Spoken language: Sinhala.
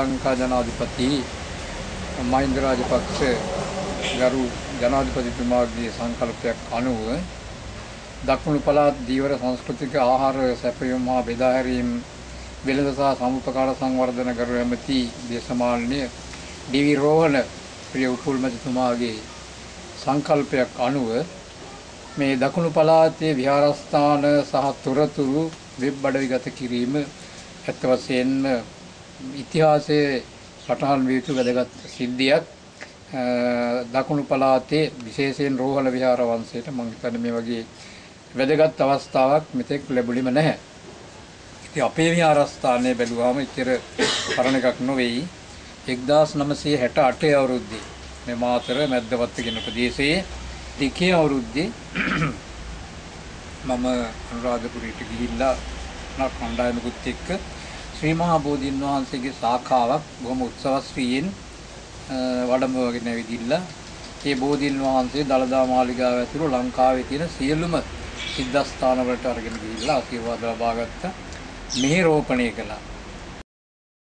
ලංකා ජනාධිපති මහින්ද රාජපක්ෂ ගරු ජනාධිපතිතුමාගේ සංකල්පයක් අනුව දකුණු පළාත් දීවර සංස්කෘතික ආහාර සැපයීම හා බෙදා හැරීම වෙළඳ සහ සමුපකාර සංවර්ධන කරු ඇමති දේශමාන්‍ය ඩී.වී. රෝහණ ප්‍රිය උපුල් මැතිතුමාගේ සංකල්පයක් අනුව මේ දකුණු පළාතේ විහාරස්ථාන සහ තොරතුරු වෙබ් අඩවිගත කිරීම ඇත්ත වශයෙන්ම ඉතිහාසයේ සටහන් විය යුතු වැදගත් සිද්ධියක්. දකුණු පළාතේ විශේෂයෙන් රෝහල විහාර වංශයට මම හිතන්නේ මේ වගේ වැදගත් අවස්ථාවක් මෙතෙක් ලැබුණෙම නැහැ. ඉතින් අපේ විහාරස්ථානයේ බැලුවාම ඉතර පරණ එකක් නොවේයි. 1968 අවුරුද්දේ මේ මාතර මැද්දවත්ත කියන ප්‍රදේශයේ දෙකේ අවුරුද්දේ මම අනුරාධපුරයට ගිහිල්ලා කණ්ඩායමකුත් එක්ක ශ්‍රී මහා බෝධීන් වහන්සේගේ ශාඛාවක් බොහොම උත්සවශ්‍රීයෙන් වඩඹවගෙන ඇවිදින්න ඒ බෝධීන් වහන්සේ දළදා මාලිගාව ඇතුළු ලංකාවේ තියෙන සියලුම සිද්ධාස්ථාන වලට අරගෙන ගිහිල්ලා ආශිර්වාද ලබා ගත්තා. මෙහි රෝපණය කළා.